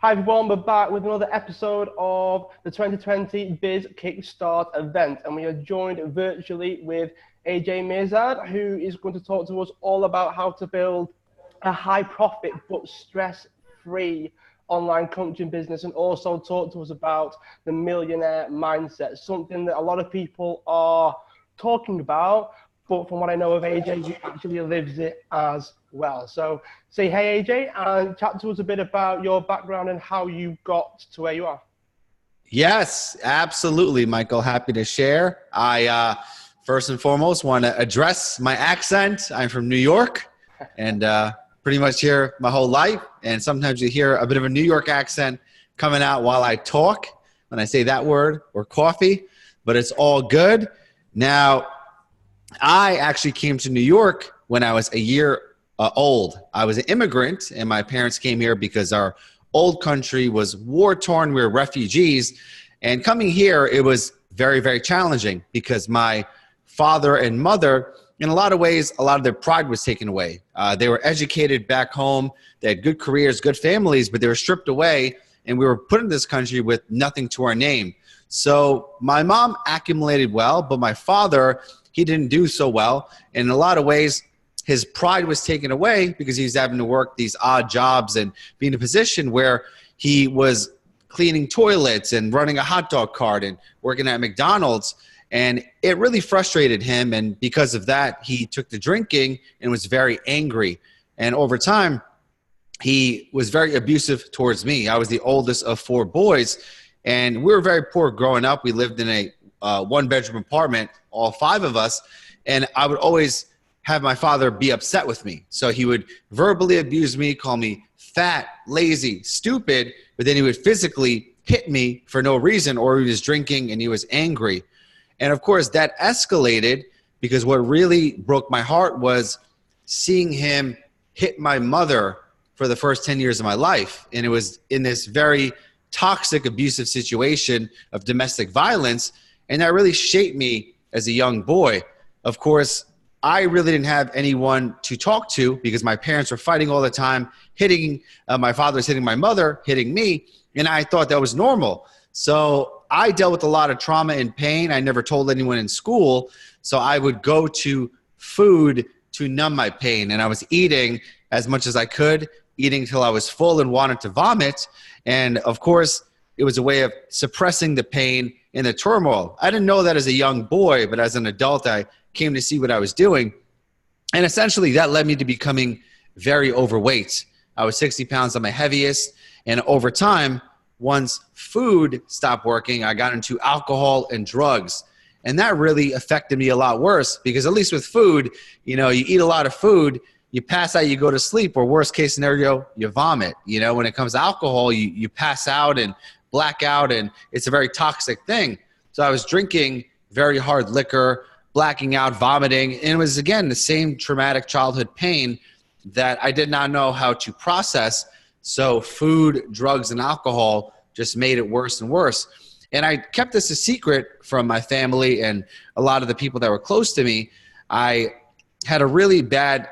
Hi everyone, we're back with another episode of the 2020 Biz Kickstart event, and we are joined virtually with AJ Mihrzad, who is going to talk to us all about how to build a high profit but stress-free online coaching business, and also talk to us about the millionaire mindset, something that a lot of people are talking about, but from what I know of AJ, he actually lives it as well. So say hey AJ, and chat to us a bit about your background and how you got to where you are. Yes, absolutely, Michael. Happy to share. I first and foremost want to address my accent. I'm from New York and pretty much here my whole life. And sometimes you hear a bit of a New York accent coming out while I talk when I say that word or coffee, but it's all good. Now, I actually came to New York when I was a year old. I was an immigrant, and my parents came here because our old country was war-torn. We were refugees. And coming here, it was very, very challenging because my father and mother, in a lot of ways, a lot of their pride was taken away. They were educated back home. They had good careers, good families, but they were stripped away, and we were put in this country with nothing to our name. So my mom accumulated well, but my father, he didn't do so well. In a lot of ways, his pride was taken away because he was having to work these odd jobs and be in a position where he was cleaning toilets and running a hot dog cart and working at McDonald's. And it really frustrated him. And because of that, he took to drinking and was very angry. And over time, he was very abusive towards me. I was the oldest of 4 boys, and we were very poor growing up. We lived in a 1-bedroom apartment, all 5 of us, and I would always have my father be upset with me. So he would verbally abuse me, call me fat, lazy, stupid, but then he would physically hit me for no reason, or he was drinking and he was angry. And of course that escalated because what really broke my heart was seeing him hit my mother for the first 10 years of my life. And it was in this very toxic, abusive situation of domestic violence. And that really shaped me as a young boy. Of course, I really didn't have anyone to talk to because my parents were fighting all the time, hitting, my father was hitting my mother, hitting me, and I thought that was normal. So I dealt with a lot of trauma and pain. I never told anyone in school, so I would go to food to numb my pain, and I was eating as much as I could, eating till I was full and wanted to vomit, and of course, it was a way of suppressing the pain and the turmoil. I didn't know that as a young boy, but as an adult, I came to see what I was doing. And essentially that led me to becoming very overweight. I was 60 pounds at my heaviest. And over time, once food stopped working, I got into alcohol and drugs. And that really affected me a lot worse because at least with food, you know, you eat a lot of food, you pass out, you go to sleep, or worst case scenario, you vomit. You know, when it comes to alcohol, you pass out and black out, and it's a very toxic thing. So I was drinking very hard liquor, blacking out, vomiting, and it was, again, the same traumatic childhood pain that I did not know how to process. So food, drugs, and alcohol just made it worse and worse. And I kept this a secret from my family and a lot of the people that were close to me. I had a really bad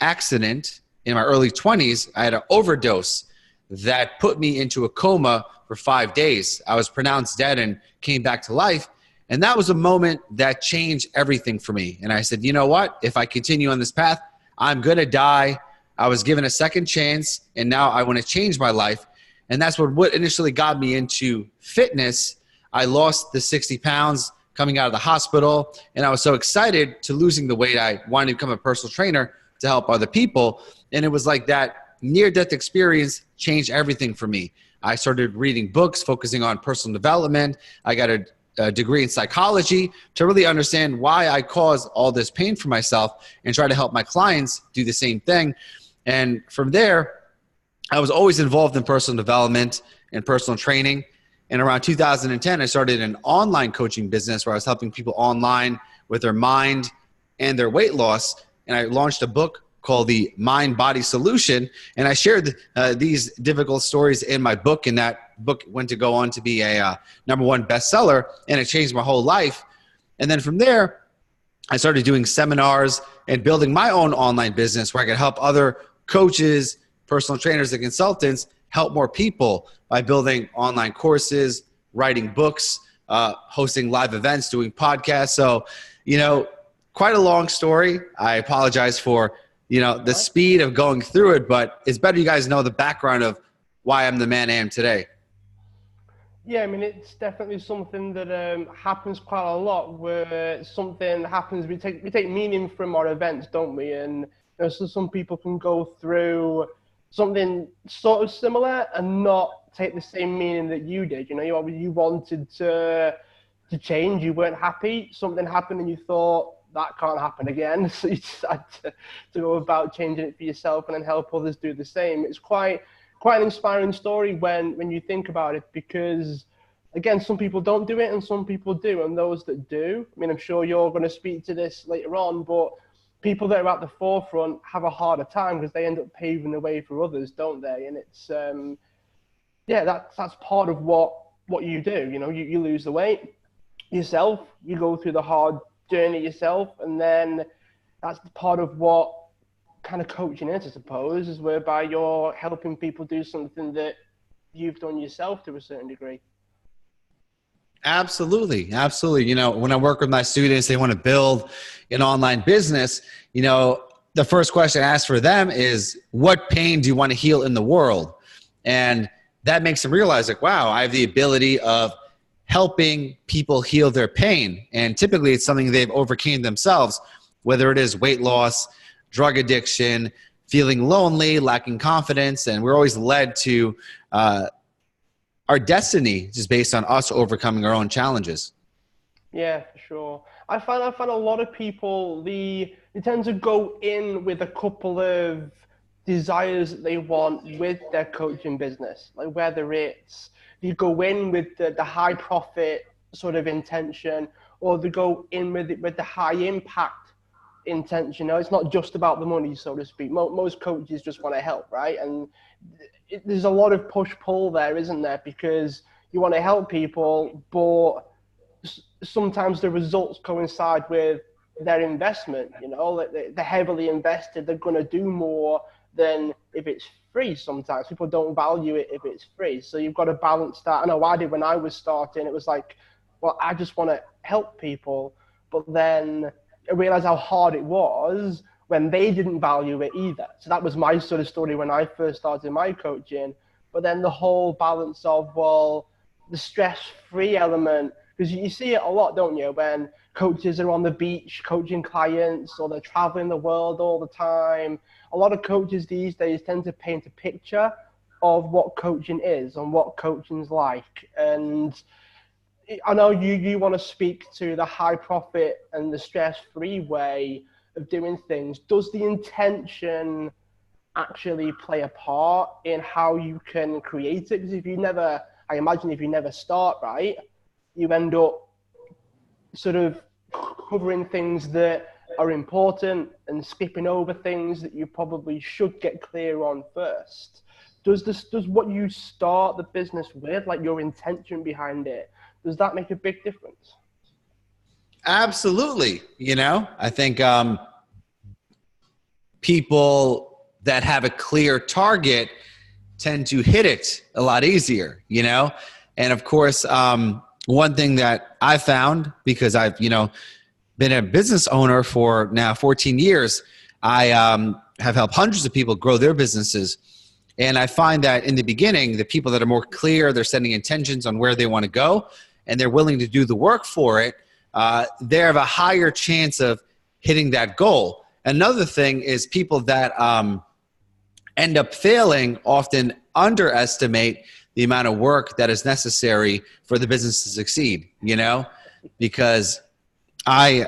accident in my early 20s. I had an overdose that put me into a coma for 5 days. I was pronounced dead and came back to life. And that was a moment that changed everything for me. And I said, you know what? If I continue on this path, I'm going to die. I was given a second chance, and now I want to change my life. And that's what initially got me into fitness. I lost the 60 pounds coming out of the hospital, and I was so excited to losing the weight. I wanted to become a personal trainer to help other people. And it was like that near-death experience changed everything for me. I started reading books, focusing on personal development. I got a degree in psychology to really understand why I caused all this pain for myself and try to help my clients do the same thing. And from there, I was always involved in personal development and personal training. And around 2010, I started an online coaching business where I was helping people online with their mind and their weight loss. And I launched a book called The Mind Body Solution. And I shared these difficult stories in my book, and that book went to go on to be a #1 bestseller, and it changed my whole life. And then from there, I started doing seminars and building my own online business where I could help other coaches, personal trainers, and consultants help more people by building online courses, writing books, hosting live events, doing podcasts. So, quite a long story. I apologize for, the speed of going through it, but it's better you guys know the background of why I'm the man I am today. Yeah, I mean, it's definitely something that happens quite a lot, where something happens, we take meaning from our events, don't we? And so some people can go through something sort of similar and not take the same meaning that you did. You wanted to change, you weren't happy, something happened and you thought, that can't happen again. So you decided to go about changing it for yourself and then help others do the same. It's quite an inspiring story when you think about it, because again, some people don't do it and some people do. And those that do, I mean, I'm sure you're going to speak to this later on, but people that are at the forefront have a harder time because they end up paving the way for others, don't they? And it's, that's part of what you do. You lose the weight yourself, you go through the hard journey yourself, and then that's part of what kind of coaching is, I suppose, is whereby you're helping people do something that you've done yourself to a certain degree. Absolutely. When I work with my students, they want to build an online business, the first question I ask for them is, what pain do you want to heal in the world? And that makes them realize, like, wow, I have the ability of helping people heal their pain. And typically it's something they've overcame themselves, whether it is weight loss, drug addiction, feeling lonely, lacking confidence. And we're always led to our destiny just based on us overcoming our own challenges. Yeah, for sure. I find a lot of people, they tend to go in with a couple of desires that they want with their coaching business. Like whether it's you go in with the high profit sort of intention, or they go in with the high impact intention. It's not just about the money, so to speak. Most coaches just want to help, right? And there's a lot of push-pull there, isn't there? Because you want to help people, but sometimes the results coincide with their investment. They're heavily invested, they're going to do more than if it's free. Sometimes people don't value it if it's free, so you've got to balance that. I know I did when I was starting. It was like, well, I just want to help people, but then I realized how hard it was when they didn't value it either. So that was my sort of story when I first started my coaching. But then the whole balance of, well, the stress-free element, because you see it a lot, don't you, when coaches are on the beach coaching clients, or they're traveling the world all the time. A lot of coaches these days tend to paint a picture of what coaching is and what coaching's like. And I know you want to speak to the high profit and the stress-free way of doing things. Does the intention actually play a part in how you can create it? Because I imagine if you never start right, you end up sort of covering things that are important and skipping over things that you probably should get clear on first. Does what you start the business with, like your intention behind it, does that make a big difference? Absolutely. I think people that have a clear target tend to hit it a lot easier, And of course, one thing that I found, because I've, been a business owner for now 14 years, I have helped hundreds of people grow their businesses. And I find that in the beginning, the people that are more clear, they're setting intentions on where they want to go, and they're willing to do the work for it, they have a higher chance of hitting that goal. Another thing is people that end up failing often underestimate the amount of work that is necessary for the business to succeed, because I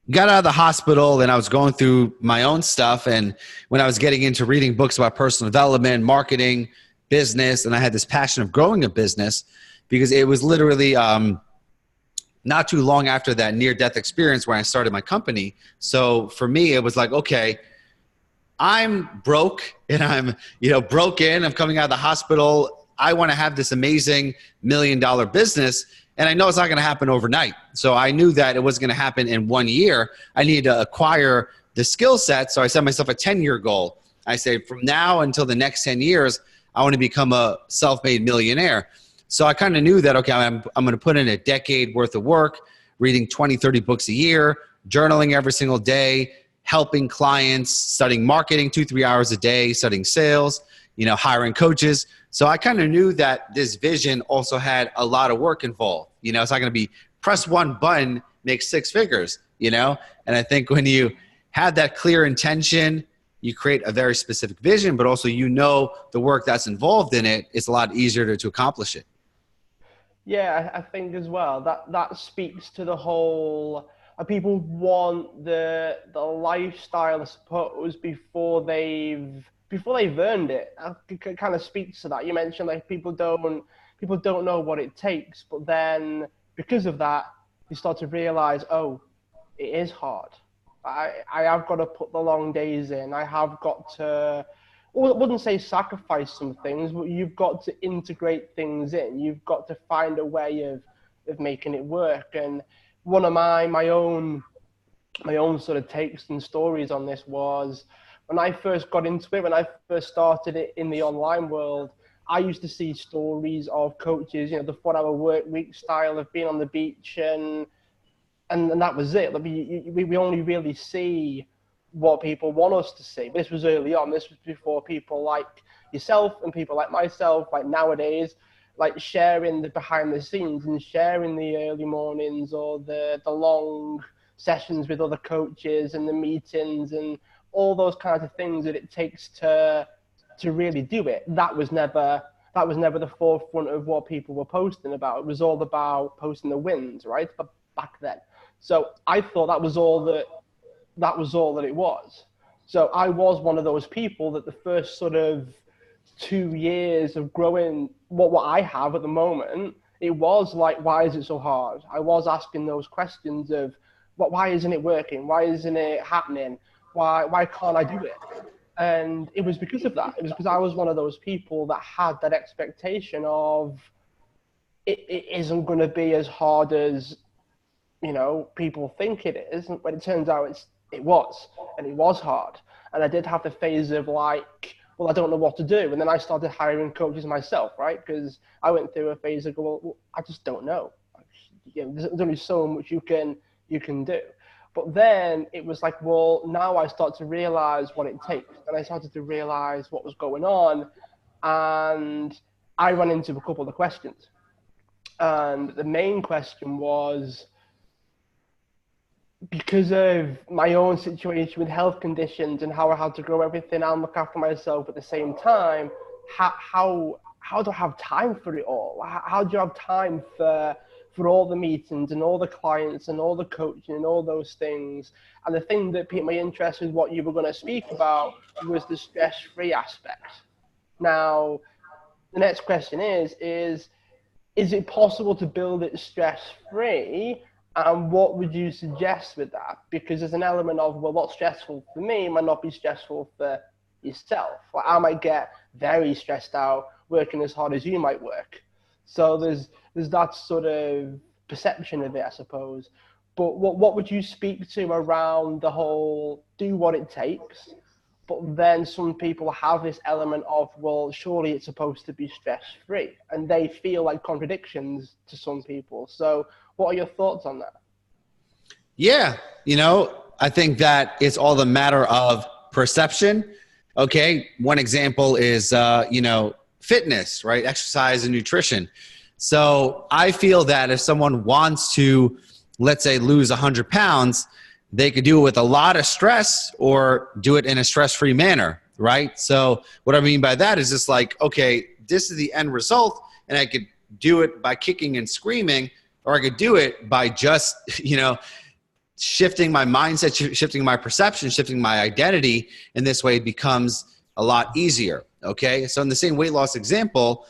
got out of the hospital and I was going through my own stuff. And when I was getting into reading books about personal development, marketing, business, and I had this passion of growing a business, because it was literally not too long after that near-death experience where I started my company. So for me, it was like, okay, I'm broke and I'm, broken. I'm coming out of the hospital. I want to have this amazing $1 million business. And I know it's not going to happen overnight. So I knew that it wasn't going to happen in 1 year. I needed to acquire the skill set. So I set myself a 10-year goal. I say from now until the next 10 years, I want to become a self-made millionaire. So I kind of knew that, okay, I'm going to put in a decade worth of work, reading 20, 30 books a year, journaling every single day, helping clients, studying marketing 2-3 hours a day, studying sales, hiring coaches. So I kind of knew that this vision also had a lot of work involved. It's not going to be press one button, make 6 figures, And I think when you have that clear intention, you create a very specific vision, but also the work that's involved in it, it's a lot easier to accomplish it. Yeah, I think as well that speaks to the whole. People want the lifestyle, I suppose, before they've earned it. It kind of speaks to that. You mentioned like people don't know what it takes, but then because of that, you start to realize, oh, it is hard. I have got to put the long days in. I have got to, well, I wouldn't say sacrifice some things, but you've got to integrate things in. You've got to find a way of making it work. And one of my own sort of takes and stories on this was when I first got into it, when I first started it in the online world, I used to see stories of coaches, the 4-hour work week style of being on the beach and that was it. We only really see what people want us to see. This was early on. This was before people like yourself and people like myself, like nowadays, like sharing the behind the scenes and sharing the early mornings or the long sessions with other coaches and the meetings and all those kinds of things that it takes to really do it. That was never the forefront of what people were posting about. It was all about posting the wins, right? But back then. So I thought that was all that it was. So I was one of those people that the first sort of 2 years of growing what I have at the moment, it was like, why is it so hard? I was asking those questions of why isn't it working? Why isn't it happening? Why can't I do it? And it was because of that. It was because I was one of those people that had that expectation of it isn't going to be as hard as people think it is. And when it turns out it was hard. And I did have the phase of like, well, I don't know what to do. And then I started hiring coaches myself, right? Because I went through a phase of, well, I just don't know. There's only so much you can do. But then it was like, well, now I start to realize what it takes. And I started to realize what was going on. And I ran into a couple of questions. And the main question was, because of my own situation with health conditions and how I had to grow everything and look after myself at the same time, how do I have time for it all? How do you have time for all the meetings and all the clients and all the coaching and all those things? And the thing that piqued my interest with what you were going to speak about was the stress-free aspect. Now, the next question is it possible to build it stress-free? And what would you suggest with that? Because there's an element of, well, what's stressful for me might not be stressful for yourself. Like I might get very stressed out working as hard as you might work. So there's that sort of perception of it, I suppose. But what would you speak to around the whole do what it takes? But then some people have this element of, well, surely it's supposed to be stress-free. And they feel like contradictions to some people. So what are your thoughts on that? Yeah, I think that it's all a matter of perception. Okay, one example is, fitness, right? Exercise and nutrition. So I feel that if someone wants to, let's say, lose 100 pounds, they could do it with a lot of stress or do it in a stress-free manner, right? So what I mean by that is just like, okay, this is the end result, and I could do it by kicking and screaming, or I could do it by just, shifting my mindset, shifting my perception, shifting my identity. In this way, it becomes a lot easier, okay? So in the same weight loss example,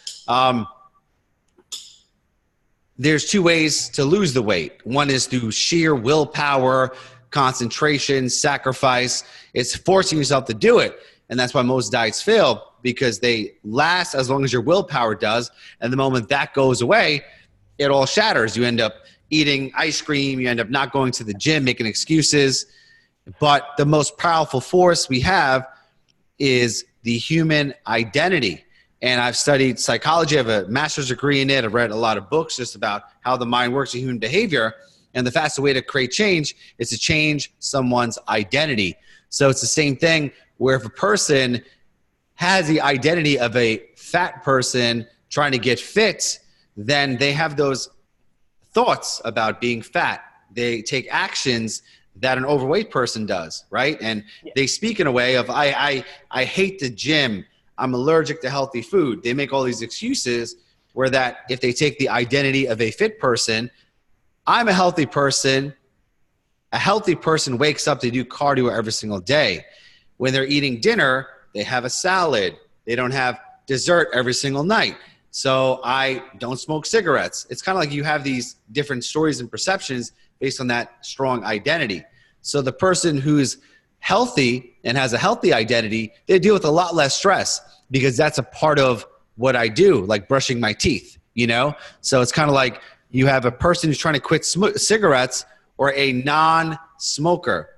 there's 2 ways to lose the weight. One is through sheer willpower, concentration, sacrifice. It's forcing yourself to do it. And that's why most diets fail, because they last as long as your willpower does. And the moment that goes away, it all shatters. You end up eating ice cream. You end up not going to the gym, making excuses. But the most powerful force we have is the human identity. And I've studied psychology. I have a master's degree in it. I've read a lot of books just about how the mind works in human behavior. And the fastest way to create change is to change someone's identity. So it's the same thing where if a person has the identity of a fat person trying to get fit, then they have those thoughts about being fat. They take actions that an overweight person does, right? And they speak in a way of, I hate the gym. I'm allergic to healthy food. They make all these excuses where that if they take the identity of a fit person, I'm a healthy person. A healthy person wakes up to do cardio every single day. When they're eating dinner, they have a salad. They don't have dessert every single night. So I don't smoke cigarettes. It's kind of like you have these different stories and perceptions based on that strong identity. So the person who's healthy and has a healthy identity, they deal with a lot less stress because that's a part of what I do, like brushing my teeth, you know? So it's kind of like you have a person who's trying to quit cigarettes or a non-smoker.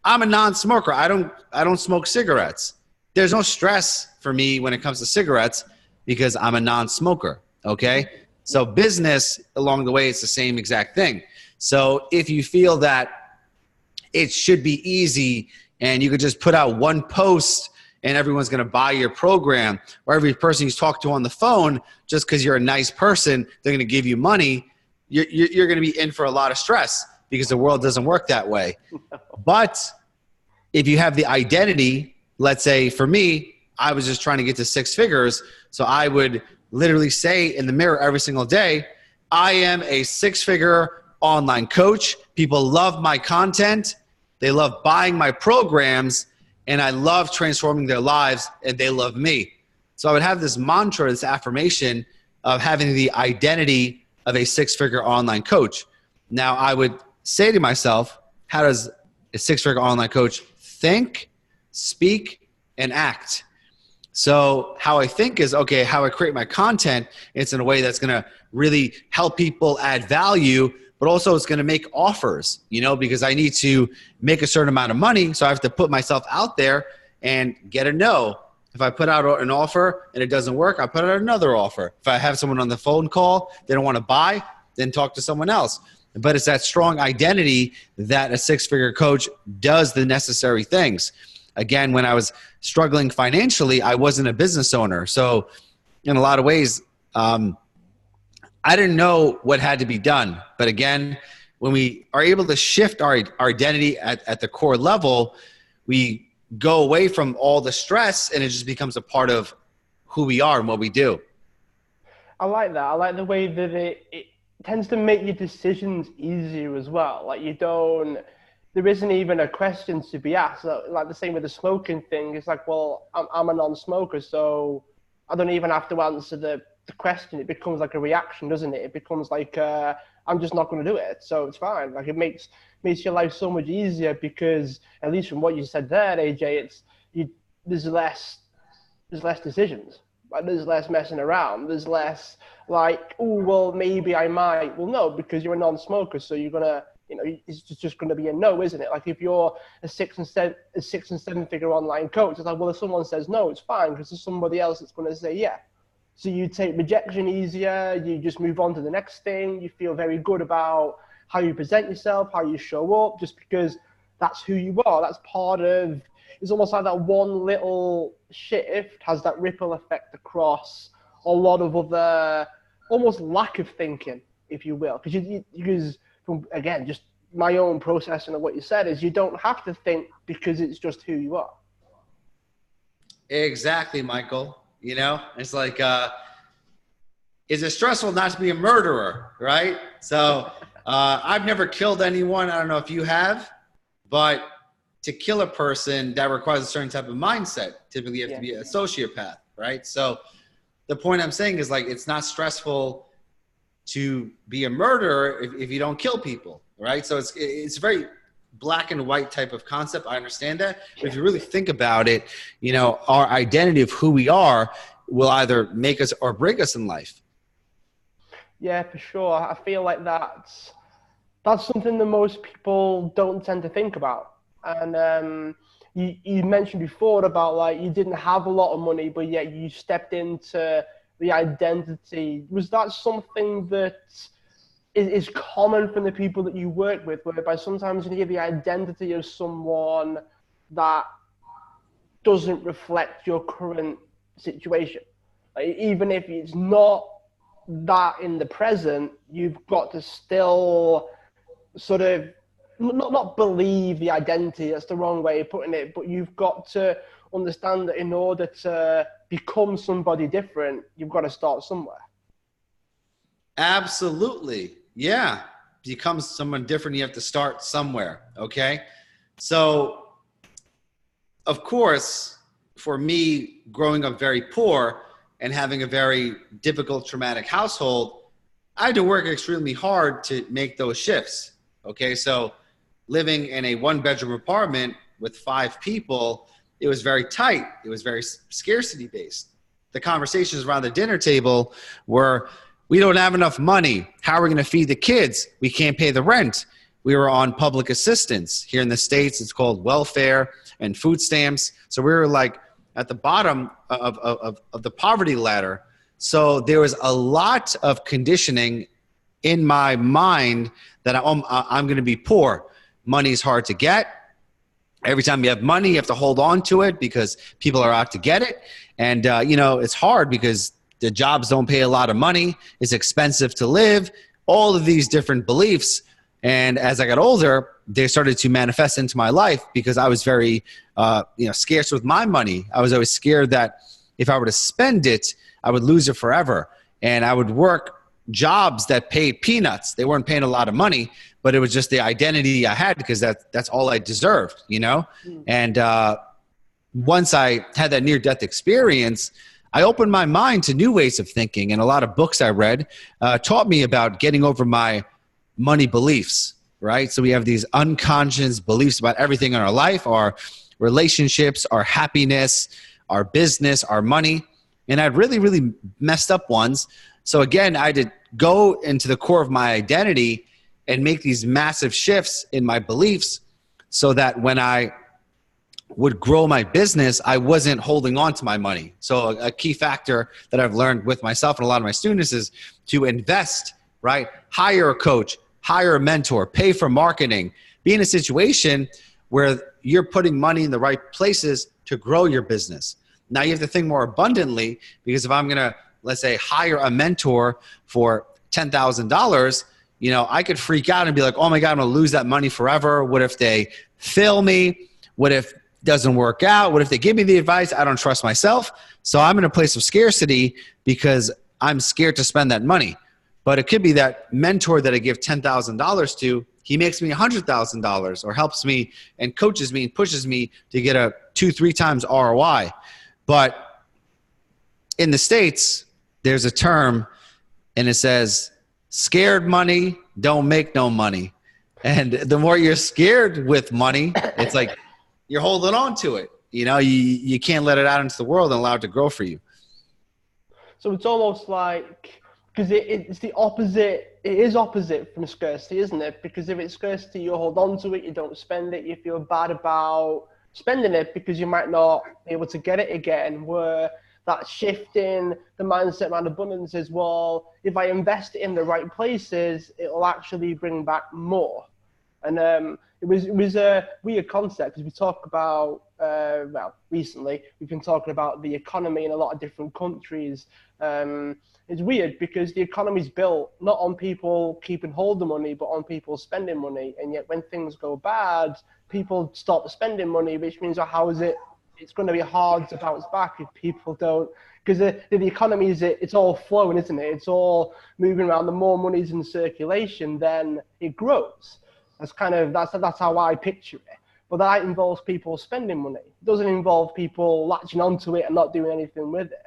I'm a non-smoker. I don't smoke cigarettes. There's no stress for me when it comes to cigarettes because I'm a non-smoker, okay? So business along the way, it's the same exact thing. So if you feel that it should be easy and you could just put out one post and everyone's going to buy your program, or every person you talk to on the phone, just because you're a nice person, they're going to give you money, you're going to be in for a lot of stress because the world doesn't work that way. But if you have the identity, let's say for me, I was just trying to get to 6 figures. So I would literally say in the mirror every single day, I am a 6-figure online coach. People love my content. They love buying my programs, and I love transforming their lives, and they love me. So I would have this mantra, this affirmation of having the identity of a 6-figure online coach. Now I would say to myself, how does a 6-figure online coach think, speak, and act? So how I think is, okay, how I create my content, it's in a way that's going to really help people add value, but also it's going to make offers, you know, because I need to make a certain amount of money. So I have to put myself out there and get a no. If I put out an offer and it doesn't work, I put out another offer. If I have someone on the phone call, they don't want to buy, then talk to someone else. But it's that strong identity that a 6-figure coach does the necessary things. Again, when I was struggling financially, I wasn't a business owner. So in a lot of ways, I didn't know what had to be done. But again, when we are able to shift our identity at the core level, we go away from all the stress and it just becomes a part of who we are and what we do. I like that. I like the way that it tends to make your decisions easier as well. Like there isn't even a question to be asked. Like the same with the smoking thing. It's like, well, I'm a non-smoker, so I don't even have to answer the question. It becomes like a reaction, doesn't it? It becomes like, I'm just not going to do it. So it's fine. Like it makes your life so much easier because at least from what you said there, AJ, there's less decisions. Like there's less messing around. There's less like, oh, well, maybe I might. Well, no, because you're a non-smoker. So you're going to, you know, it's just going to be a no, isn't it? Like if you're a 6 and 7-figure online coach, it's like, well, if someone says no, it's fine because there's somebody else that's going to say yeah. So you take rejection easier. You just move on to the next thing. You feel very good about how you present yourself, how you show up, just because that's who you are. That's part of, it's almost like that one little shift has that ripple effect across a lot of other, almost lack of thinking, if you will. Because from, again, just my own processing of what you said is you don't have to think because it's just who you are. Exactly, Michael. You know, it's like, is it stressful not to be a murderer, right? So I've never killed anyone. I don't know if you have, but to kill a person, that requires a certain type of mindset. Typically, you have to be a sociopath, right? So the point I'm saying is like, it's not stressful to be a murderer if you don't kill people, right? So it's very black and white type of concept. I understand that. But if you really think about it, you know, our identity of who we are will either make us or break us in life. Yeah, for sure. I feel like that's something that most people don't tend to think about. And you mentioned before about like you didn't have a lot of money, but yet you stepped into the identity. Was that something that is common from the people that you work with, whereby sometimes you give the identity of someone that doesn't reflect your current situation? Like, even if it's not that in the present, you've got to still sort of not believe the identity, that's the wrong way of putting it, but you've got to understand that in order to become somebody different, you've got to start somewhere. Absolutely. Yeah. Become someone different, you have to start somewhere. Okay. So, of course, for me, growing up very poor and having a very difficult, traumatic household, I had to work extremely hard to make those shifts. Okay. So, living in a 1-bedroom apartment with 5 people, it was very tight. It was very scarcity based. The conversations around the dinner table were, we don't have enough money. How are we going to feed the kids? We can't pay the rent. We were on public assistance. Here in the States, it's called welfare and food stamps. So we were like at the bottom of the poverty ladder. So there was a lot of conditioning in my mind that I'm going to be poor. Money's hard to get. Every time you have money, you have to hold on to it because people are out to get it. And, it's hard because the jobs don't pay a lot of money. It's expensive to live. All of these different beliefs. And as I got older, they started to manifest into my life because I was very, scarce with my money. I was always scared that if I were to spend it, I would lose it forever. And I would work jobs that paid peanuts. They weren't paying a lot of money, but it was just the identity I had because that's all I deserved, And once I had that near-death experience, I opened my mind to new ways of thinking, and a lot of books I read taught me about getting over my money beliefs, right? So we have these unconscious beliefs about everything in our life, our relationships, our happiness, our business, our money, and I really, really messed up ones. So again, I had to go into the core of my identity and make these massive shifts in my beliefs so that when I would grow my business, I wasn't holding on to my money. So a key factor that I've learned with myself and a lot of my students is to invest, right? Hire a coach, hire a mentor, pay for marketing, be in a situation where you're putting money in the right places to grow your business. Now you have to think more abundantly, because if I'm going to, let's say, hire a mentor for $10,000, I could freak out and be like, oh my God, I'm going to lose that money forever. What if they fail me? What if it doesn't work out? What if they give me the advice? I don't trust myself. So I'm in a place of scarcity because I'm scared to spend that money. But it could be that mentor that I give $10,000 to, he makes me $100,000 or helps me and coaches me and pushes me to get a 2-3 times ROI. But in the States, there's a term and it says, scared money don't make no money. And the more you're scared with money, it's like you're holding on to it. You can't let it out into the world and allow it to grow for you. So it's almost like, because it's the opposite, it is opposite from scarcity, isn't it? Because if it's scarcity, you hold on to it, you don't spend it, you feel bad about spending it because you might not be able to get it again, where that shift in the mindset around abundance is, well, if I invest it in the right places, it will actually bring back more. And it was a weird concept because we talk about, recently, we've been talking about the economy in a lot of different countries. It's weird because the economy's built not on people keeping hold of money, but on people spending money. And yet when things go bad, people stop spending money, which means, how is it? It's going to be hard to bounce back if people don't, because the economy it's all flowing, isn't it? It's all moving around. The more money's in circulation, then it grows. That's how I picture it. But that involves people spending money. It doesn't involve people latching onto it and not doing anything with it.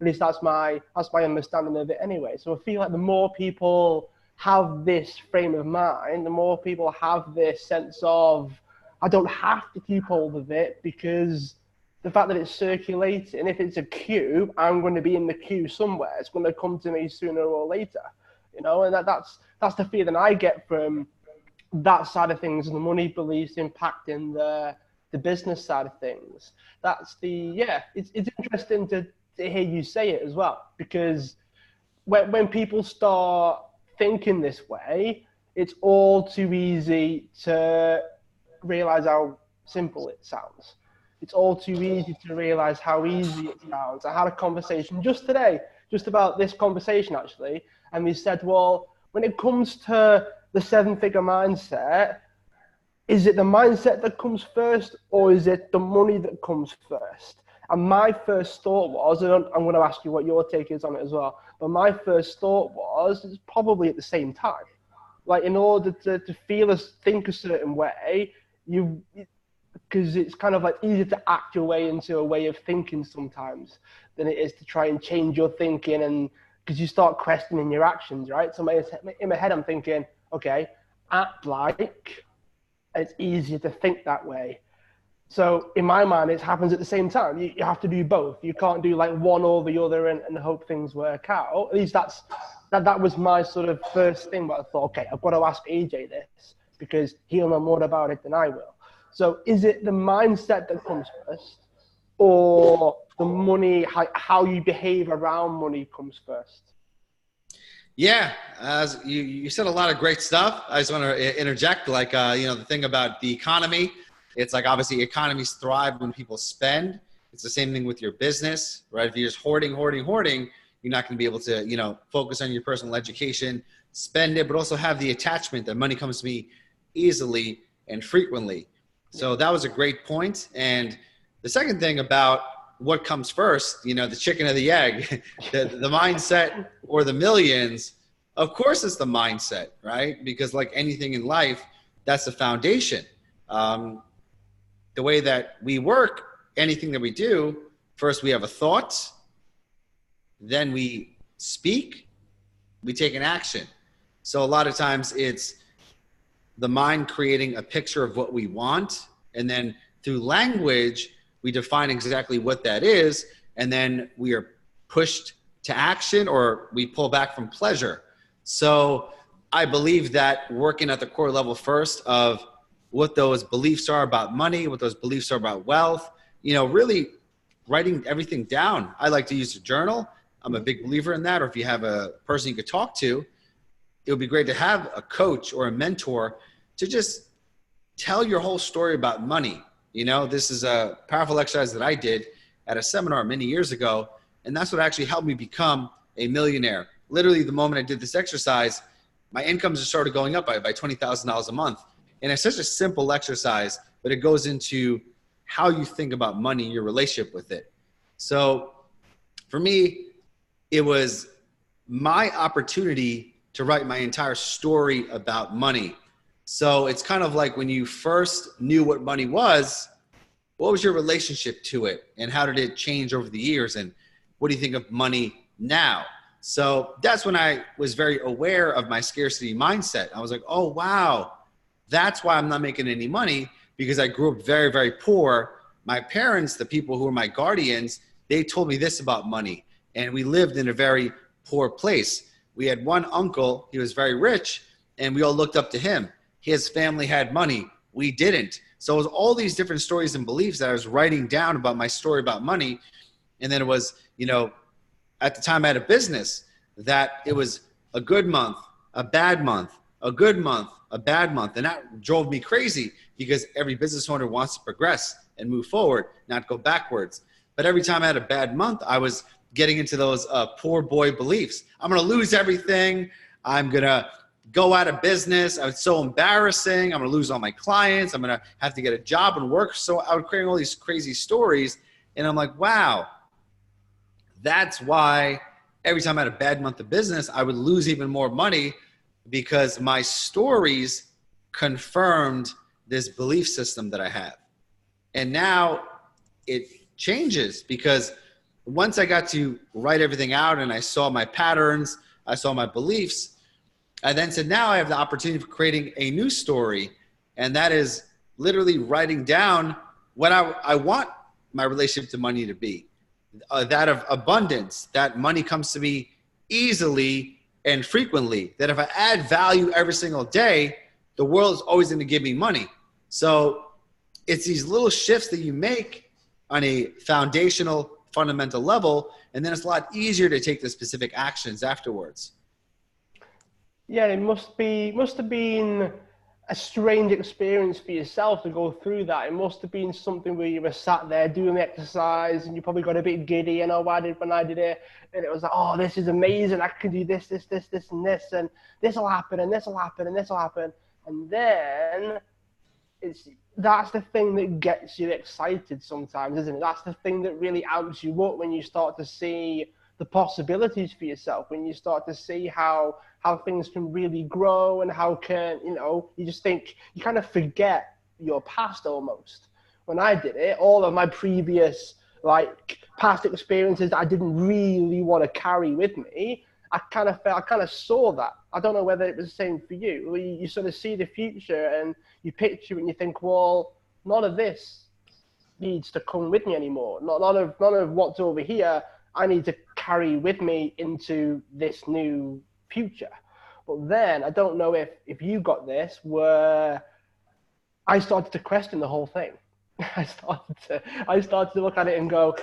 At least that's my understanding of it anyway. So I feel like the more people have this frame of mind, the more people have this sense of, I don't have to keep hold of it because the fact that it's circulating, if it's a queue, I'm going to be in the queue somewhere. It's going to come to me sooner or later, and that's the feeling I get from that side of things, and the money beliefs impacting the the business side of things. That's it's interesting to hear you say it as well, because when people start thinking this way, it's all too easy to realize how simple it sounds. It's all too easy to realize how easy it sounds. I had a conversation just today, just about this conversation actually, and we said, well, when it comes to the 7-figure mindset, is it the mindset that comes first, or is it the money that comes first? And my first thought was, and I'm going to ask you what your take is on it as well, but my first thought was, it's probably at the same time. Like, in order to think a certain way, because it's kind of like easier to act your way into a way of thinking sometimes than it is to try and change your thinking, and because you start questioning your actions, right? So in my head, I'm thinking, okay, act like, it's easier to think that way. So in my mind, it happens at the same time. You have to do both. You can't do like one or the other and hope things work out. At least that was my sort of first thing. But I thought, okay, I've got to ask AJ this because he'll know more about it than I will. So is it the mindset that comes first, or the money, how you behave around money comes first? Yeah, as you said a lot of great stuff. I just want to interject, like, the thing about the economy. It's like, obviously economies thrive when people spend. It's the same thing with your business, right? If you're just hoarding, you're not going to be able to, focus on your personal education, spend it, but also have the attachment that money comes to me easily and frequently. So that was a great point. And the second thing about what comes first, the chicken or the egg, the mindset or the millions, of course it's the mindset, right? Because like anything in life, that's the foundation. The way that we work, anything that we do, first we have a thought, then we speak, we take an action. So a lot of times it's the mind creating a picture of what we want, and then through language, we define exactly what that is, and then we are pushed to action, or we pull back from pleasure. So I believe that working at the core level first of what those beliefs are about money, what those beliefs are about wealth, really writing everything down. I like to use a journal. I'm a big believer in that. Or if you have a person you could talk to, it would be great to have a coach or a mentor to just tell your whole story about money. This is a powerful exercise that I did at a seminar many years ago, and that's what actually helped me become a millionaire. Literally, the moment I did this exercise, my incomes just started going up by $20,000 a month. And it's such a simple exercise, but it goes into how you think about money, your relationship with it. So for me, it was my opportunity to write my entire story about money. So it's kind of like when you first knew what money was, what was your relationship to it? And how did it change over the years? And what do you think of money now? So that's when I was very aware of my scarcity mindset. I was like, oh, wow, that's why I'm not making any money, because I grew up very, very poor. My parents, the people who were my guardians, they told me this about money. And we lived in a very poor place. We had one uncle, he was very rich, and we all looked up to him. His family had money, we didn't. So it was all these different stories and beliefs that I was writing down about my story about money. And then it was, at the time I had a business, that it was a good month, a bad month, a good month, a bad month. And that drove me crazy, because every business owner wants to progress and move forward, not go backwards. But every time I had a bad month, I was getting into those poor boy beliefs. I'm going to lose everything. I'm going to go out of business. It's so embarrassing. I'm going to lose all my clients. I'm going to have to get a job and work. So I would create all these crazy stories. And I'm like, wow, that's why every time I had a bad month of business, I would lose even more money, because my stories confirmed this belief system that I have. And now it changes, because once I got to write everything out and I saw my patterns, I saw my beliefs, I then said, now I have the opportunity for creating a new story. And that is literally writing down what I want my relationship to money to be. That of abundance, that money comes to me easily and frequently, that if I add value every single day, the world is always going to give me money. So it's these little shifts that you make on a foundational, fundamental level, and then it's a lot easier to take the specific actions afterwards. Yeah, it must have been a strange experience for yourself to go through that. It must have been something where you were sat there doing the exercise and you probably got a bit giddy, and when I did it, and it was like, oh, this is amazing, I can do this, and this will happen, and this will happen, and this will happen. And then that's the thing that gets you excited sometimes, isn't it? That's the thing that really amps you up when you start to see the possibilities for yourself, when you start to see how things can really grow, and how can, you just think, you kind of forget your past almost. When I did it, all of my previous past experiences that I didn't really want to carry with me, I kind of saw that. I don't know whether it was the same for you. You sort of see the future and you picture it and you think, well, none of this needs to come with me anymore. None of what's over here I need to carry with me into this new future. But then I don't know if you got this, where I started to question the whole thing. I started to look at it and go,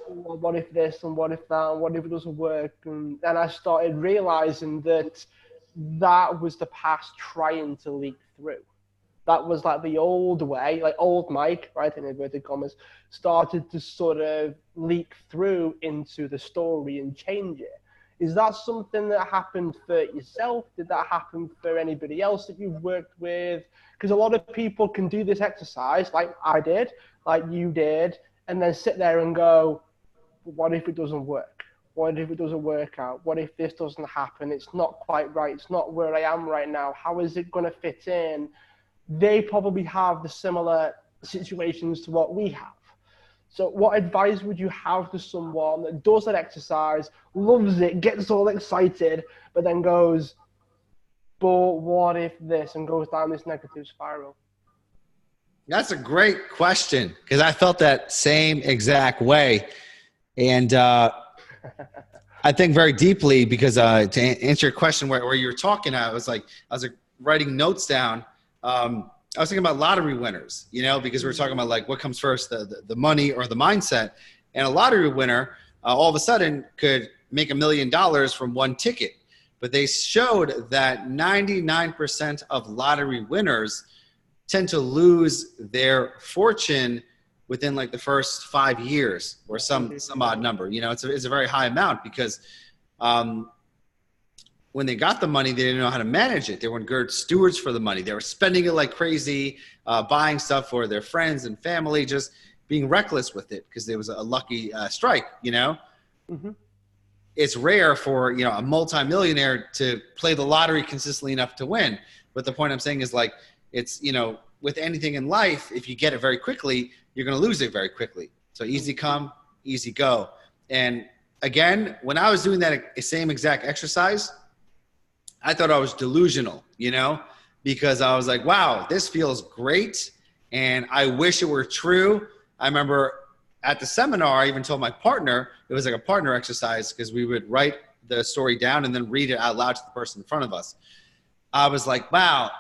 well, what if this and what if that and what if it doesn't work? And I started realizing that was the past trying to leak through. That was like the old way, like old Mike, right, in inverted commas, started to sort of leak through into the story and change it. Is that something that happened for yourself? Did that happen for anybody else that you've worked with? Because a lot of people can do this exercise, like I did, like you did, and then sit there and go, what if it doesn't work? What if it doesn't work out? What if this doesn't happen? It's not quite right. It's not where I am right now. How is it going to fit in? They probably have the similar situations to what we have. So what advice would you have to someone that does that exercise, loves it, gets all excited, but then goes, but what if this, and goes down this negative spiral? That's a great question, because I felt that same exact way. And I think very deeply, because to answer your question where you were talking, I was writing notes down. I was thinking about lottery winners, because we were talking about what comes first, the money or the mindset. And a lottery winner all of a sudden could make $1 million from one ticket. But they showed that 99% of lottery winners tend to lose their fortune within the first 5 years, or some odd number. It's a very high amount, because when they got the money, they didn't know how to manage it. They weren't good stewards for the money. They were spending it like crazy, buying stuff for their friends and family, just being reckless with it because there was a lucky strike, Mm-hmm. It's rare for, a multimillionaire to play the lottery consistently enough to win. But the point I'm saying is it's, with anything in life, if you get it very quickly, you're going to lose it very quickly. So easy come, easy go. And again, when I was doing that same exact exercise, I thought I was delusional, because I was like, wow, this feels great. And I wish it were true. I remember at the seminar, I even told my partner, it was like a partner exercise, because we would write the story down and then read it out loud to the person in front of us. I was like, wow,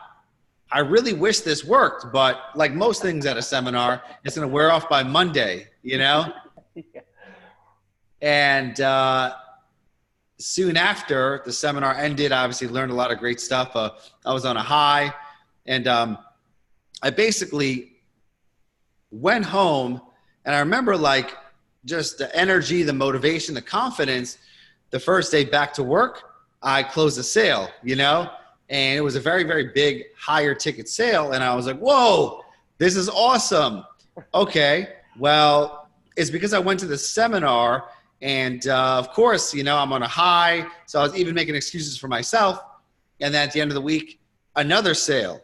I really wish this worked. But like most things at a seminar, it's going to wear off by Monday, Yeah. And soon after the seminar ended, I obviously learned a lot of great stuff. I was on a high, and I basically went home, and I remember just the energy, the motivation, the confidence. The first day back to work, I closed a sale, and it was a very, very big higher ticket sale. And I was like, whoa, this is awesome. Okay, well, it's because I went to the seminar. And of course, I'm on a high, so I was even making excuses for myself. And then at the end of the week, another sale.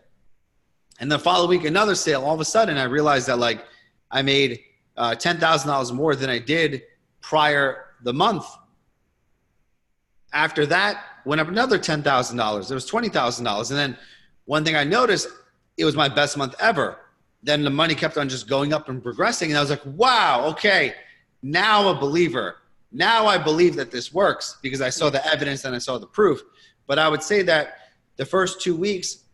And the following week, another sale. All of a sudden, I realized that I made $10,000 more than I did prior the month. After that, went up another $10,000. There was $20,000. And then one thing I noticed, it was my best month ever. Then the money kept on just going up and progressing. And I was like, wow, okay, now I'm a believer. Now I believe that this works, because I saw the evidence and I saw the proof. But I would say that the first 2 weeks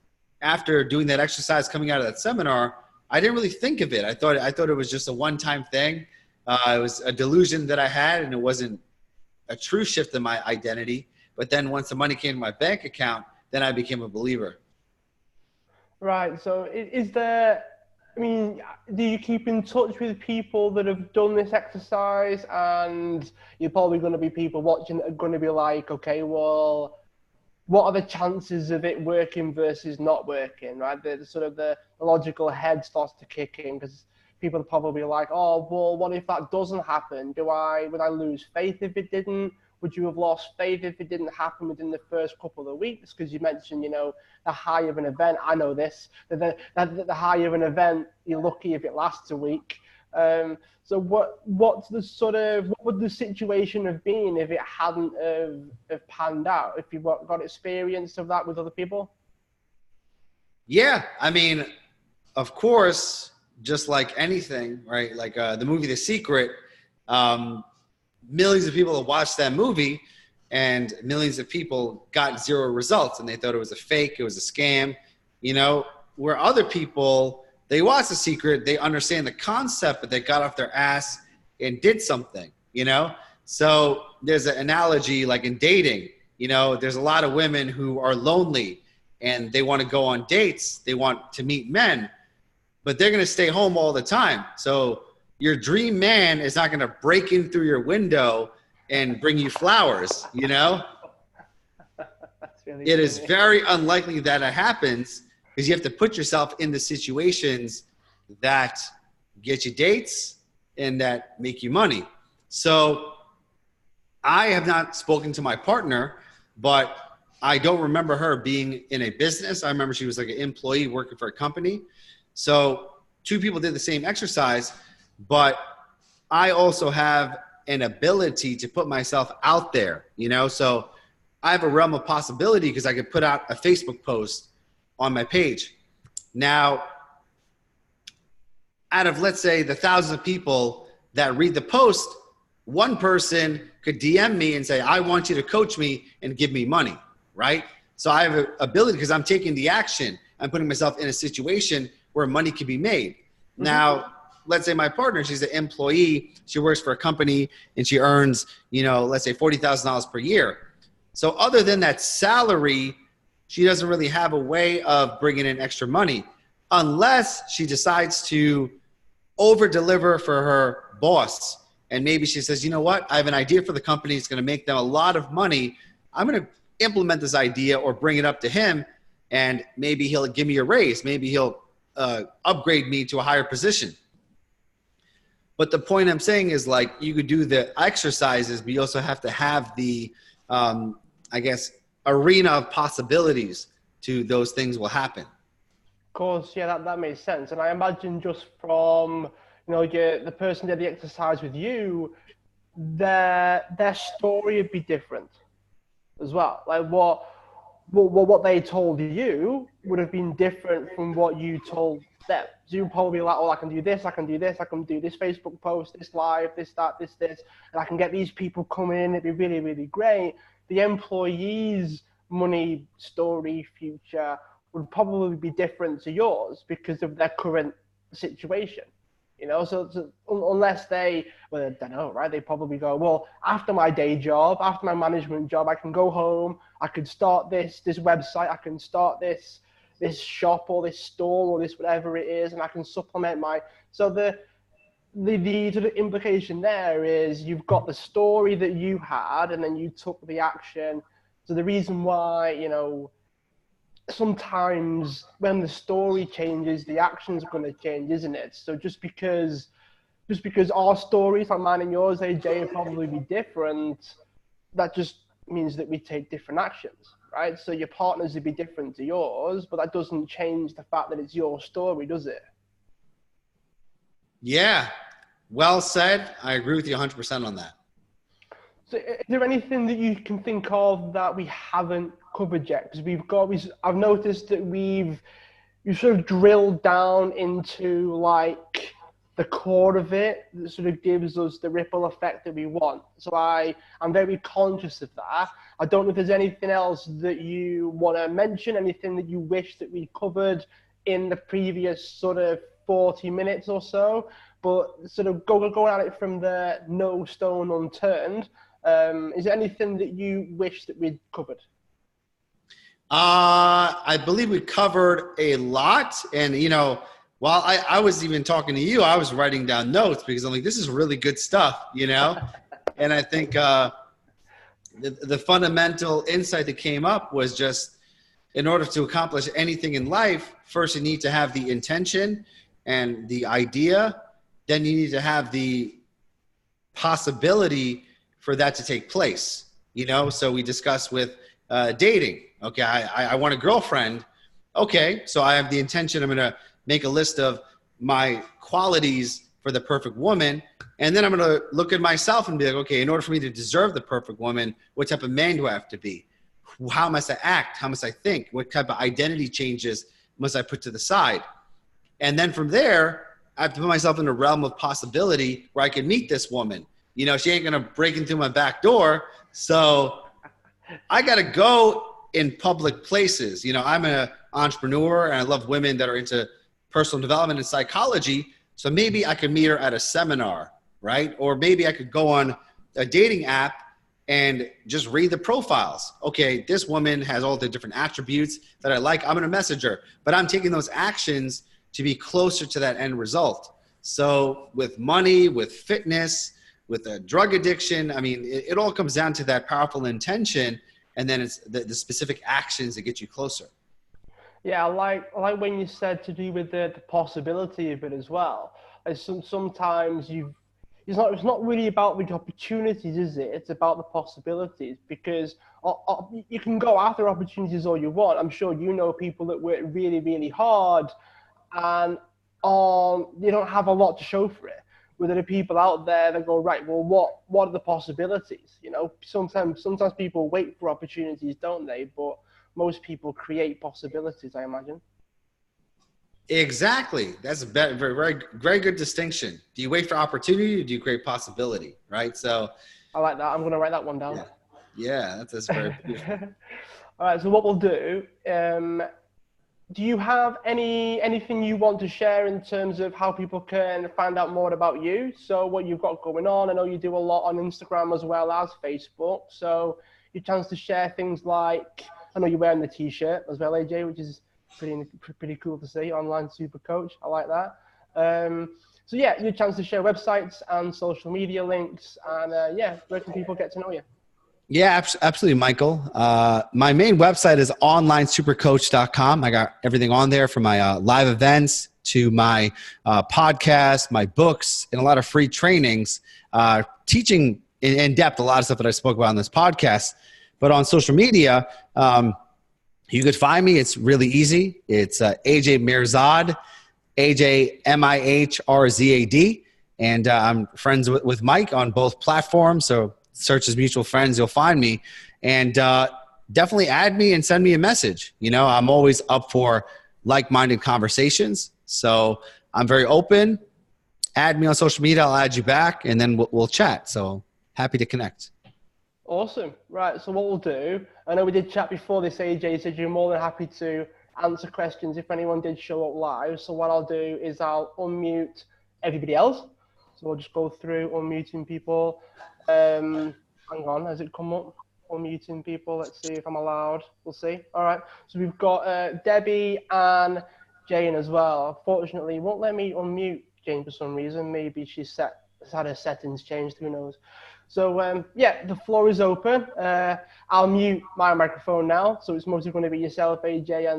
after doing that exercise, coming out of that seminar, I didn't really think of it. I thought it was just a one-time thing. It was a delusion that I had, and it wasn't a true shift in my identity. But then once the money came to my bank account, then I became a believer. Right. So is there, I mean, do you keep in touch with people that have done this exercise? And you're probably going to be people watching that are going to be like, okay, well, what are the chances of it working versus not working, right? The sort of the logical head starts to kick in because people are probably like, oh, well, what if that doesn't happen? Would I lose faith if it didn't? Would you have lost faith if it didn't happen within the first couple of weeks? Because you mentioned, the high of an event. I know this. The high of an event, you're lucky if it lasts a week. So what would the situation have been if it hadn't have panned out? If you got experience of that with other people? Yeah, I mean, of course, just like anything, right? Like the movie The Secret, millions of people have watched that movie and millions of people got zero results and they thought it was a fake, it was a scam, where other people, they watch The Secret, they understand the concept, but they got off their ass and did something, So there's an analogy like in dating, there's a lot of women who are lonely and they want to go on dates, they want to meet men, but they're going to stay home all the time. So your dream man is not going to break in through your window and bring you flowers, That's really It is very unlikely that it happens because you have to put yourself in the situations that get you dates and that make you money. So I have not spoken to my partner, but I don't remember her being in a business. I remember she was like an employee working for a company. So two people did the same exercise, but I also have an ability to put myself out there, so I have a realm of possibility because I could put out a Facebook post on my page. Now, out of, let's say, the thousands of people that read the post, one person could DM me and say, I want you to coach me and give me money, right? So I have an ability because I'm taking the action. I'm putting myself in a situation where money can be made. Mm-hmm. Now, let's say my partner, she's an employee. She works for a company and she earns, let's say $40,000 per year. So other than that salary, she doesn't really have a way of bringing in extra money unless she decides to over deliver for her boss. And maybe she says, you know what? I have an idea for the company. It's going to make them a lot of money. I'm going to implement this idea or bring it up to him and maybe he'll give me a raise. Maybe he'll upgrade me to a higher position. But the point I'm saying is like you could do the exercises, but you also have to have the, arena of possibilities to those things will happen. Of course, yeah, that makes sense. And I imagine just from, the person did the exercise with you, their story would be different as well. Like what they told you would have been different from what you told them. So you're probably like, oh, I can do this, I can do this, I can do this Facebook post, this live, this, that, this, and I can get these people coming in, it'd be really, really great. The employee's money, story, future would probably be different to yours because of their current situation. So unless I don't know, right? They probably go, well, after my day job, after my management job, I can go home, I could start this website, I can start this shop or this store or this whatever it is, and I can supplement so the sort of implication there is you've got the story that you had and then you took the action. So the reason why, sometimes when the story changes, the action's going to change, isn't it? So just because our stories, like mine and yours, AJ, will probably be different, that just means that we take different actions, right? So your partners would be different to yours, but that doesn't change the fact that it's your story, does it? Yeah, well said. I agree with you 100% on that. So is there anything that you can think of that we haven't covered yet? Because I've noticed that we've sort of drilled down into like the core of it that sort of gives us the ripple effect that we want. So I'm very conscious of that. I don't know if there's anything else that you want to mention, anything that you wish that we covered in the previous sort of 40 minutes or so, but sort of going at it from the no stone unturned. Is there anything that you wish that we'd covered? I believe we covered a lot. And, while I was even talking to you, I was writing down notes because I'm like, this is really good stuff, And I think the fundamental insight that came up was just, in order to accomplish anything in life, first you need to have the intention and the idea. Then you need to have the possibility for that to take place, So we discussed with dating. Okay, I want a girlfriend. Okay, so I have the intention. I'm going to make a list of my qualities for the perfect woman. And then I'm going to look at myself and be like, okay, in order for me to deserve the perfect woman, what type of man do I have to be? How must I act? How must I think? What type of identity changes must I put to the side? And then from there, I have to put myself in a realm of possibility where I can meet this woman. She ain't going to break into my back door. So I got to go in public places. I'm an entrepreneur and I love women that are into personal development and psychology. So maybe I could meet her at a seminar, right? Or maybe I could go on a dating app and just read the profiles. Okay, this woman has all the different attributes that I like. I'm going to message her, but I'm taking those actions to be closer to that end result. So with money, with fitness, with a drug addiction, it all comes down to that powerful intention, and then it's the specific actions that get you closer. Yeah, I like when you said to do with the possibility of it as well. Sometimes it's not really about the opportunities, is it? It's about the possibilities, because you can go after opportunities all you want. I'm sure people that work really, really hard and they don't have a lot to show for it. Where there are people out there that go, right, well, what are the possibilities? Sometimes people wait for opportunities, don't they? But most people create possibilities, I imagine. Exactly. That's a very, very, very good distinction. Do you wait for opportunity or do you create possibility? Right. So I like that. I'm going to write that one down. Yeah, that's very beautiful. All right. So what we'll do, do you have anything you want to share in terms of how people can find out more about you? So what you've got going on? I know you do a lot on Instagram as well as Facebook. So your chance to share things like, I know you're wearing the t-shirt as well, AJ, which is pretty cool to see. Online super coach. I like that. So yeah, your chance to share websites and social media links, and where can people get to know you? Yeah, absolutely, Michael. My main website is onlinesupercoach.com. I got everything on there from my live events to my podcast, my books, and a lot of free trainings, teaching in depth a lot of stuff that I spoke about on this podcast. But on social media, you could find me. It's really easy. It's AJ Mihrzad, AJ Mihrzad. And I'm friends with Mike on both platforms. So search as mutual friends, you'll find me. And definitely add me and send me a message. I'm always up for like-minded conversations. So I'm very open. Add me on social media. I'll add you back, and then we'll chat. So happy to connect. Awesome. Right. So what we'll do, I know we did chat before this, AJ said you're more than happy to answer questions if anyone did show up live. So what I'll do is I'll unmute everybody else. So we'll just go through unmuting people. Hang on, has it come up? Unmuting people. Let's see if I'm allowed. We'll see. All right. So we've got Debbie and Jane as well. Unfortunately, it won't let me unmute Jane for some reason. Maybe she's had her settings changed. Who knows? So the floor is open. I'll mute my microphone now. So it's mostly going to be yourself, AJ,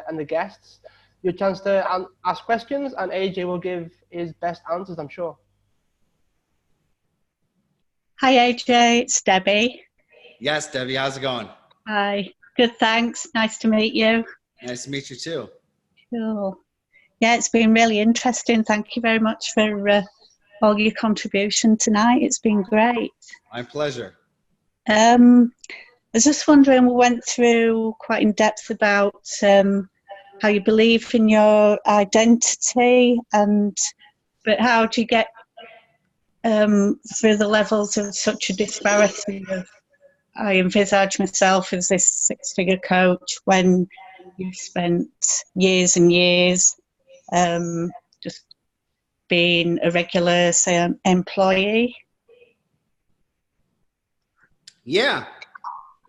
and the guests. Your chance to ask questions, and AJ will give his best answers, I'm sure. Hi, AJ. It's Debbie. Yes, Debbie. How's it going? Hi. Good, thanks. Nice to meet you. Nice to meet you too. Cool. Yeah, it's been really interesting. Thank you very much for all your contribution tonight. It's been great. My pleasure. I was just wondering, we went through quite in depth about how you believe in your identity, but how do you get through the levels of such a disparity of, I envisage myself as this six-figure coach when you've spent years and years just being a regular, say, employee? Yeah,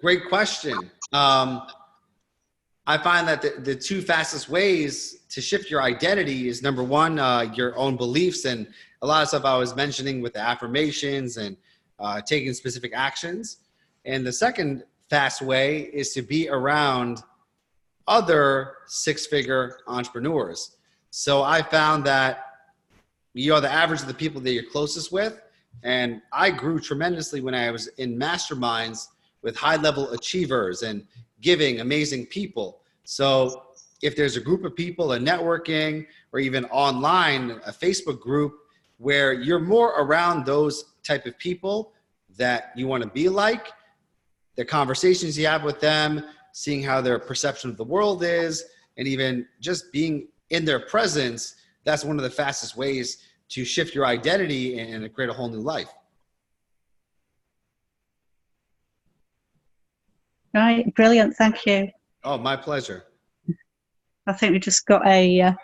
great question. I find that the two fastest ways to shift your identity is, number one, your own beliefs, and a lot of stuff I was mentioning with the affirmations and taking specific actions. And the second fast way is to be around other six-figure entrepreneurs. So I found that you are the average of the people that you're closest with. And I grew tremendously when I was in masterminds with high-level achievers and giving, amazing people. So if there's a group of people, a networking, or even online, a Facebook group, where you're more around those type of people that you want to be like, the conversations you have with them, seeing how their perception of the world is, and even just being in their presence, that's one of the fastest ways to shift your identity and create a whole new life. Right, brilliant, thank you. Oh, my pleasure. I think we just got a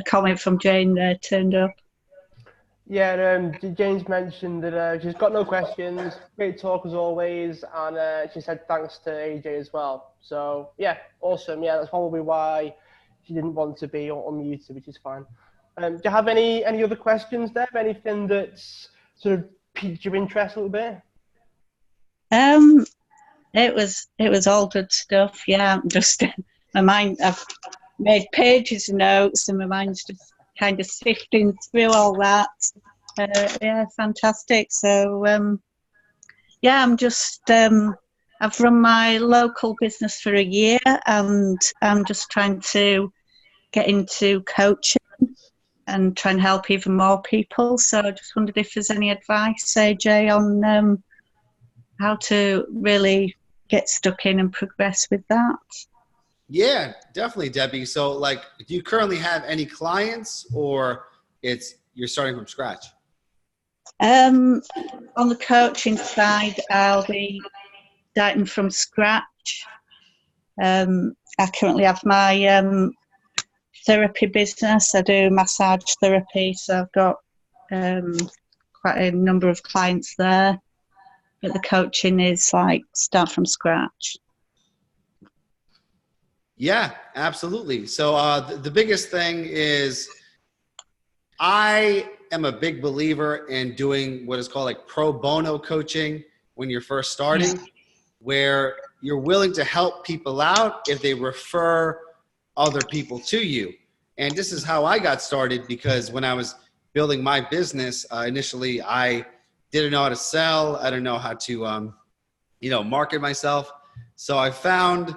comment from Jane there turned up. Yeah, Jane's mentioned that she's got no questions. Great talk as always, and she said thanks to AJ as well. So yeah, awesome. Yeah, that's probably why she didn't want to be unmuted, which is fine. Do you have any other questions, Deb? Anything that's sort of piqued your interest a little bit? It was all good stuff. Yeah, just my mind. I've made pages of notes, and my mind's just kind of sifting through all that. Yeah, fantastic. So yeah, I'm just I've run my local business for a year, and I'm just trying to get into coaching and try and help even more people. So I just wondered if there's any advice, AJ, on how to really get stuck in and progress with that. Yeah, definitely, Debbie. So like, do you currently have any clients, or you're starting from scratch? On the coaching side, I'll be starting from scratch. I currently have my therapy business. I do massage therapy, so I've got quite a number of clients there. But the coaching is like start from scratch. Yeah, absolutely. So the biggest thing is, I am a big believer in doing what is called like pro bono coaching when you're first starting, where you're willing to help people out if they refer other people to you. And this is how I got started, because when I was building my business, initially I didn't know how to sell. I didn't know how to, market myself. So I found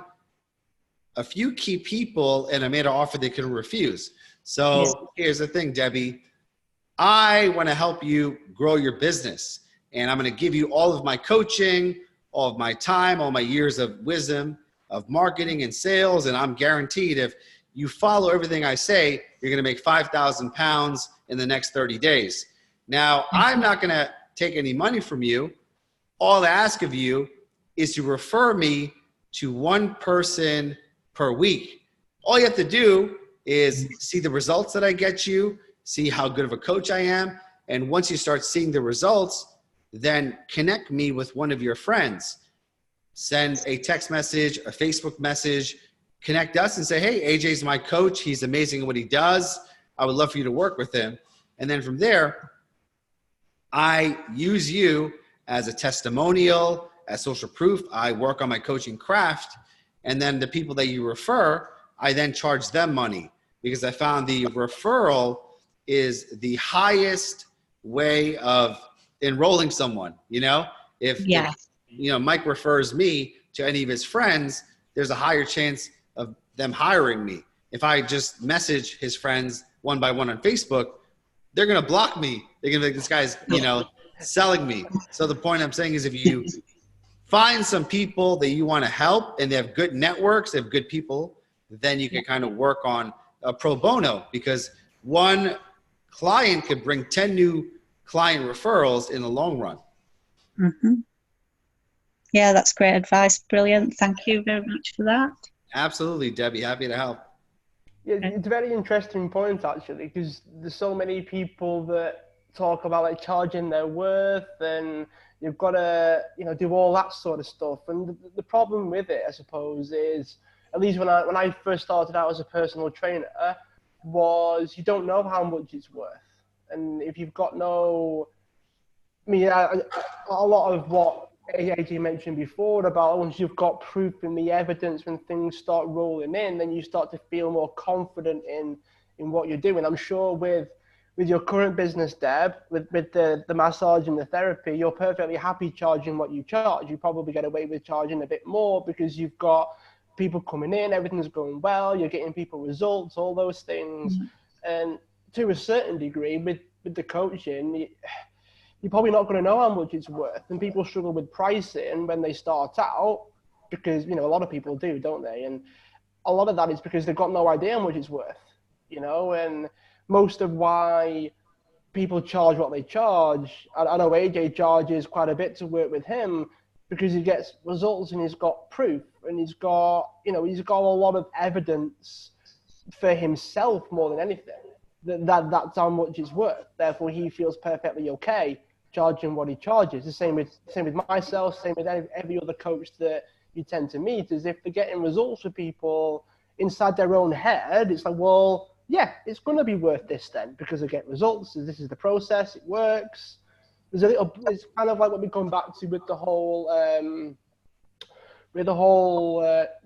a few key people and I made an offer they couldn't refuse. So here's the thing, Debbie. I want to help you grow your business, and I'm going to give you all of my coaching, all of my time, all my years of wisdom of marketing and sales. And I'm guaranteed if you follow everything I say, you're going to make 5,000 pounds in the next 30 days. Now, I'm not going to take any money from you. All I ask of you is to refer me to one person per week. All you have to do is see the results that I get you, see how good of a coach I am. And once you start seeing the results, then connect me with one of your friends. Send a text message, a Facebook message, connect us and say, hey, AJ's my coach. He's amazing at what he does. I would love for you to work with him. And then from there, I use you as a testimonial, as social proof. I work on my coaching craft. And then the people that you refer, I then charge them money, because I found the referral is the highest way of enrolling someone. If Mike refers me to any of his friends, there's a higher chance of them hiring me. If I just message his friends one by one on Facebook, they're going to block me. They're going to be like, this guy's, selling me. So the point I'm saying is, if you find some people that you want to help and they have good networks, they have good people, then you can kind of work on a pro bono, because one client could bring 10 new client referrals in the long run. Mm-hmm. Yeah, that's great advice. Brilliant. Thank you very much for that. Absolutely, Debbie. Happy to help. Yeah, it's a very interesting point actually, because there's so many people that talk about like charging their worth, and you've got to, do all that sort of stuff. And the problem with it, I suppose, is at least when I first started out as a personal trainer, was you don't know how much it's worth, and if you've got no, I mean, a lot of what AJ mentioned before about once you've got proof and the evidence, when things start rolling in, then you start to feel more confident in what you're doing. I'm sure with your current business, Deb, with the massage and the therapy, you're perfectly happy charging what you charge. You probably get away with charging a bit more because you've got people coming in, everything's going well, you're getting people results, all those things. And to a certain degree, with the coaching, you're probably not going to know how much it's worth. And people struggle with pricing when they start out because, a lot of people do, don't they? And a lot of that is because they've got no idea how much it's worth, and most of why people charge what they charge. I know AJ charges quite a bit to work with him because he gets results and he's got proof and he's got a lot of evidence for himself more than anything. That's how much it's worth. Therefore, he feels perfectly okay charging what he charges. The same with myself, same with every other coach that you tend to meet, is if they're getting results for people inside their own head, it's like, well, yeah, it's going to be worth this then because I get results. This is the process. It works. It's kind of like what we come back to with the whole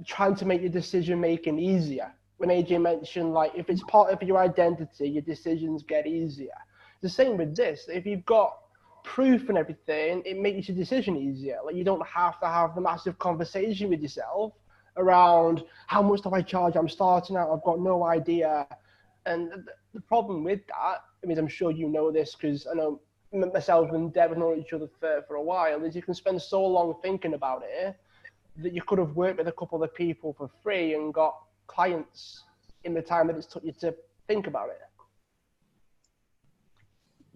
trying to make your decision making easier. When AJ mentioned, like, if it's part of your identity, your decisions get easier. The same with this. If you've got proof and everything, it makes your decision easier. Like, you don't have to have the massive conversation with yourself around how much do I charge? I'm starting out. I've got no idea. And the problem with that, I mean, I'm sure you know this because I know myself and Deb have known each other for a while, is you can spend so long thinking about it that you could have worked with a couple of people for free and got clients in the time that it's took you to think about it.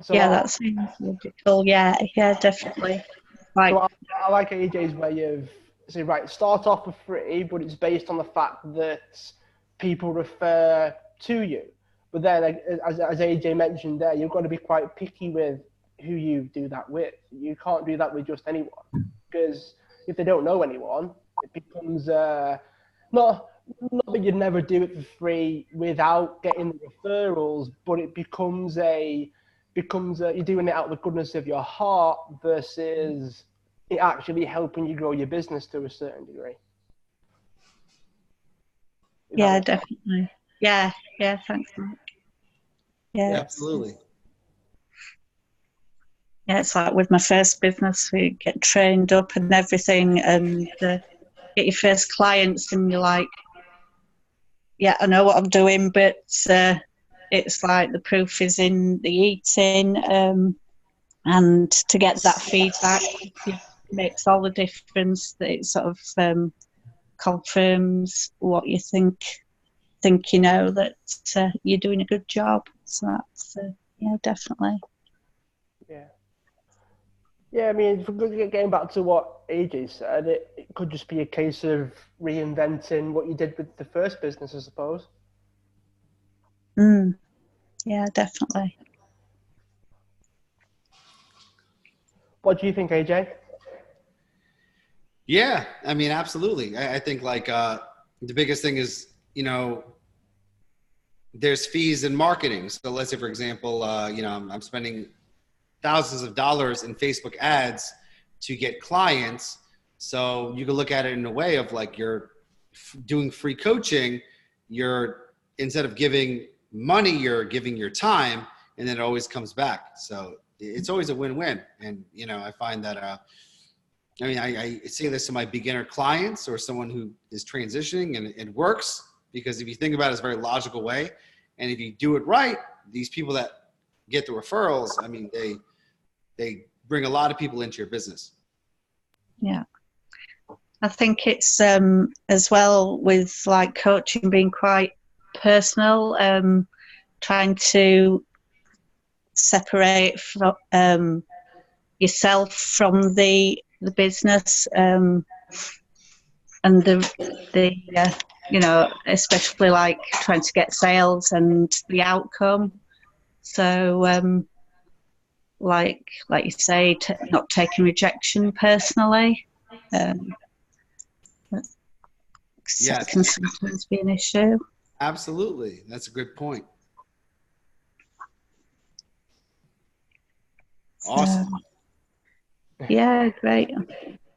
So yeah, that seems logical. Yeah, definitely. Right. So I like AJ's way of saying, right, start off for free, but it's based on the fact that people refer to you. But then, as AJ mentioned there, you've got to be quite picky with who you do that with. You can't do that with just anyone, because if they don't know anyone, it becomes not that you'd never do it for free without getting the referrals, but it becomes you're doing it out of the goodness of your heart versus it actually helping you grow your business to a certain degree. Yeah, definitely. Yeah, thanks, Mike. Yeah, absolutely. Yeah, it's like with my first business, we get trained up and everything, and get your first clients, and you're like, yeah, I know what I'm doing, but it's like the proof is in the eating, and to get that feedback makes all the difference. That it sort of confirms what you think that you're doing a good job. So that's definitely. Yeah, I mean, getting back to what AJ said, it could just be a case of reinventing what you did with the first business, I suppose. Yeah, definitely. What do you think, AJ? Yeah, I mean, absolutely. I think like the biggest thing is, there's fees in marketing. So let's say, for example, I'm spending thousands of dollars in Facebook ads to get clients. So you can look at it in a way of like, you're doing free coaching. Instead of giving money, you're giving your time, and then it always comes back. So it's always a win-win. And, I find that, I say this to my beginner clients or someone who is transitioning, and it works because if you think about it, it's a very logical way. And if you do it right, these people that get the referrals, I mean, they bring a lot of people into your business. Yeah. I think it's as well with like coaching being quite personal, trying to separate from yourself from the business, and the you know, especially like trying to get sales and the outcome. So, like you say, not taking rejection personally, that Yes, can sometimes be an issue. absolutely. That's a good point. Awesome. Yeah, great.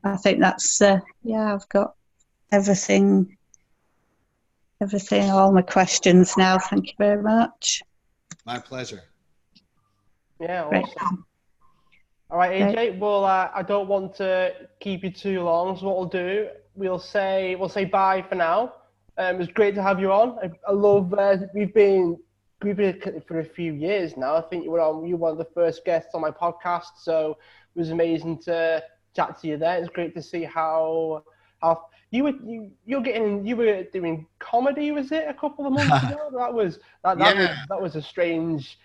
I think that's yeah. I've got everything, all my questions now. Thank you very much. My pleasure. Yeah, Great. awesome. All right, AJ. Well, I don't want to keep you too long, so what we'll do, we'll say bye for now. It was great to have you on. I love. We've been for a few years now. I think you were one of the first guests on my podcast, so it was amazing to chat to you there. It's great to see how you were doing comedy, was it, a couple of months ago? That was a strange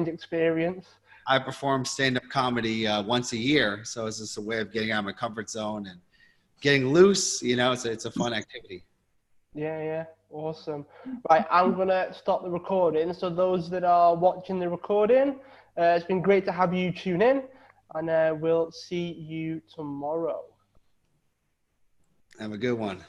experience. I perform stand-up comedy once a year, so it's just a way of getting out of my comfort zone and getting loose. You know, it's a fun activity. Yeah, awesome. Right, I'm gonna stop the recording. So those that are watching the recording, it's been great to have you tune in, and we'll see you tomorrow. Have a good one.